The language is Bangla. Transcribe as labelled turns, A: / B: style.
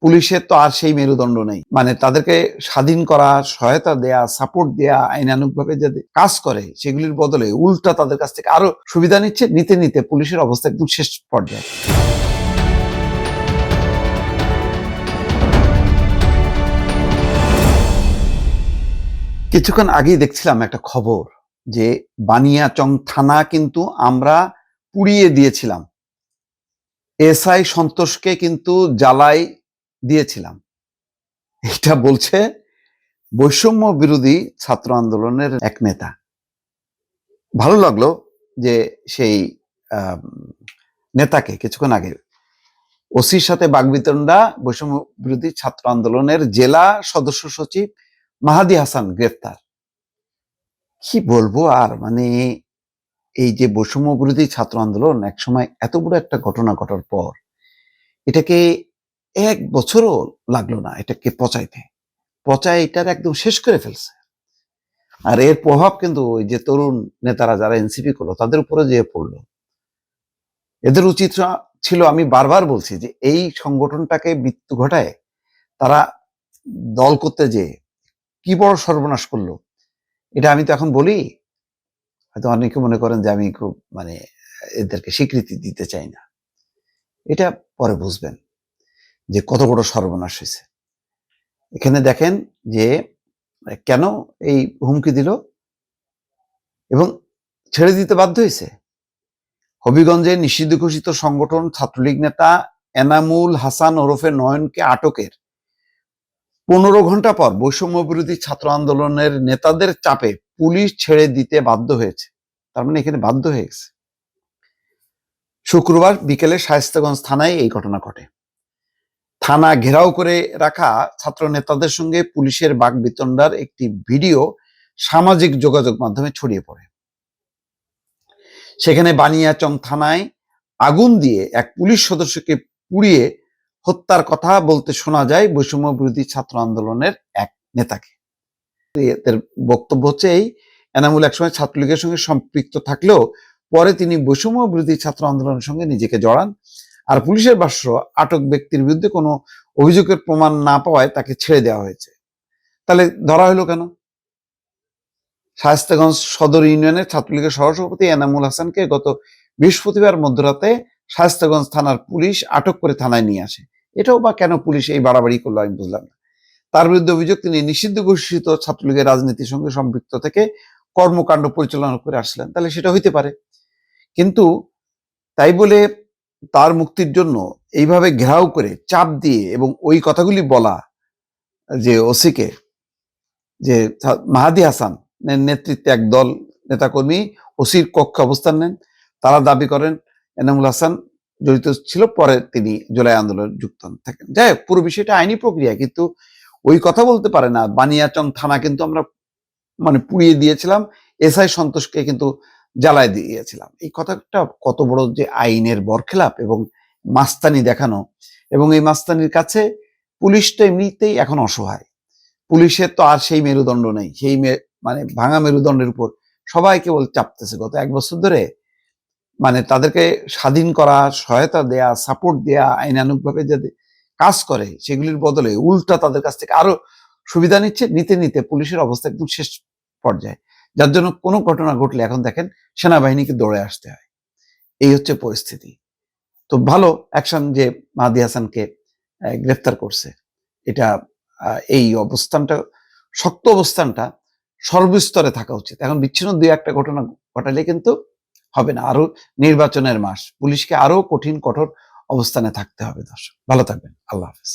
A: পুলিশের তো আর সেই মেরুদণ্ড নেই, মানে তাদেরকে স্বাধীন করা, সহায়তা দেয়া, সাপোর্ট দেয়া, আইনানুগভাবে যাতে কাজ করে সেগুলির বদলে উল্টা তাদের কাছ থেকে আরো সুবিধা নিচ্ছে। নিতে নিতে পুলিশের অবস্থা একদম শেষ পর্যায়ে। কিছুক্ষণ আগেই দেখছিলাম একটা খবর যে বানিয়াচং থানা কিন্তু আমরা পুড়িয়ে দিয়েছিলাম, এসআই সন্তোষকে কিন্তু জ্বালাই দিয়েছিলাম। এটা বলছে বৈষম্য বিরোধী ছাত্র আন্দোলনের এক নেতা। ভালো লাগলো যে সেই নেতাকে কিছুক্ষণ আগে ওসির সাথে বাগবিতণ্ডা, বৈষম্য বিরোধী ছাত্র আন্দোলনের জেলা সদস্য সচিব মাহাদি হাসান গ্রেফতার। কি বলবো আর, মানে এই যে বৈষম্য বিরোধী ছাত্র আন্দোলন একসময় এত বড় একটা ঘটনা ঘটার পর এটাকে 1 বছরও লাগলো না এটাকে পচায় এটার একদম শেষ করে ফেলছে। আর এর প্রভাব কিন্তু ওই যে তরুণ নেতারা যারা এনসিপি করলো তাদের উপরে যেয়ে পড়লো। এদের উচিত ছিল, আমি বারবার বলছি যে এই সংগঠনটাকে মৃত্যু ঘটায় তারা দল করতে যেয়ে কি বড় সর্বনাশ করলো। এটা আমি তো এখন বলি, হয়তো অনেকে মনে করেন যে আমি খুব এদেরকে স্বীকৃতি দিতে চাই না। এটা পরে বুঝবেন যে কত বড় সর্বনাশ হয়েছে। এখানে দেখেন যে কেন এই হুমকি দিল এবং ছেড়ে দিতে বাধ্য হয়েছে। হবিগঞ্জে নিষিদ্ধ ঘোষিত সংগঠন ছাত্রলীগ নেতা এনামুল হাসান ওরফে নয়নকে আটকের 15 ঘন্টা পর বৈষম্য বিরোধী ছাত্র আন্দোলনের নেতাদের চাপে পুলিশ ছেড়ে দিতে বাধ্য হয়েছে। তার মানে এখানে বাধ্য হয়ে গেছে। শুক্রবার বিকেলে শায়েস্তাগঞ্জ থানায় এই ঘটনা ঘটে। থানা ঘেরাও করে রাখা ছাত্র নেতাদের সঙ্গে পুলিশের বাকবিতণ্ডার একটি ভিডিও সামাজিক যোগাযোগ মাধ্যমে ছড়িয়ে পড়ে। সেখানে বানিয়াচং থানায় আগুন দিয়ে এক পুলিশ সদস্যকে পুড়িয়ে হত্যার কথা বলতে শোনা যায় বৈষম্য বিরোধী ছাত্র আন্দোলনের এক নেতাকে। এদের বক্তব্য হচ্ছে এই এনামুল একসময় ছাত্রলীগের সঙ্গে সম্পৃক্ত থাকলেও পরে তিনি বৈষম্য বিরোধী ছাত্র আন্দোলনের সঙ্গে নিজেকে জড়ান। আর পুলিশের ভাষ্য, আটক ব্যক্তির বিরুদ্ধে কোনো অভিযোগের প্রমাণ না পাওয়ায় তাকে ছেড়ে দেওয়া হয়েছে। তাহলে ধরা হলো কেন? শায়েস্তাগঞ্জ সদর ইউনিয়নের ছাত্রলীগের সহসভাপতি এনামুল হাসানকে গত বৃহস্পতিবার মধ্যরাতে শায়েস্তাগঞ্জ থানার পুলিশ আটক করে থানায় নিয়ে আসে। এটাও বা কেন পুলিশ এই বাড়াবাড়ি করলো আমি বুঝলাম না। তার বিরুদ্ধে অভিযোগ, তিনি নিষিদ্ধ ঘোষিত ছাত্রলীগের রাজনীতির সঙ্গে সম্পৃক্ত থেকে কর্মকাণ্ড পরিচালনা করে আসলেন। তাহলে সেটা হইতে পারে, কিন্তু তাই বলে তার মুক্তির জন্য এইভাবে ঘেরাও করে চাপ দিয়ে এবং ওই কথাগুলি বলা যে ওসিকে, যে মাহাদি হাসান নেতৃত্বে একদল নেতাকর্মী ওসির কক্ষে অবস্থান নেন। তারা দাবি করেন এনামুল হাসান জড়িত ছিল, পরে তিনি জুলাই আন্দোলনে যুক্ত থাকেন। যাই হোক, পুরো বিষয়টা আইনি প্রক্রিয়া, কিন্তু ওই কথা বলতে পারে না বানিয়াচং থানা কিন্তু আমরা পুড়িয়ে দিয়েছিলাম, এসআই সন্তোষকে কিন্তু জ্বালায় দিয়েছিলাম। এই কথাটা কত বড় যে আইনের বরখেলাপ এবং মাস্তানি দেখানো। এবং এই মাস্তানির কাছে পুলিশ তো এমনিতেই এখন অসহায়। পুলিশের তো আর সেই মেরুদণ্ড নেই, সেই ভাঙা মেরুদণ্ডের উপর সবাই কেবল চাপতেছে। গত 1 বছর ধরে তাদেরকে স্বাধীন করা, সহায়তা দেয়া, সাপোর্ট দেয়া, আইনানুগভাবে যাতে কাজ করে সেগুলির বদলে উল্টা তাদের কাছ থেকে আরো সুবিধা নিচ্ছে। নিতে নিতে পুলিশের অবস্থা একদম শেষ পর্যায়ে, যার জন্য কোনো ঘটনা ঘটলে এখন দেখেন সেনাবাহিনীকে দৌড়ে আসতে হয়। এই হচ্ছে পরিস্থিতি। তো ভালো অ্যাকশন যে মাহাদি হাসানকে গ্রেফতার করছে। এটা এই অবস্থানটা, শক্ত অবস্থানটা সর্বস্তরে থাকা উচিত। এখন বিচ্ছিন্ন 2-1টা ঘটনা ঘটালে কিন্তু হবে না। আরো নির্বাচনের মাস, পুলিশকে আরো কঠিন কঠোর অবস্থানে থাকতে হবে। দর্শক ভালো থাকবেন, আল্লাহ হাফেজ।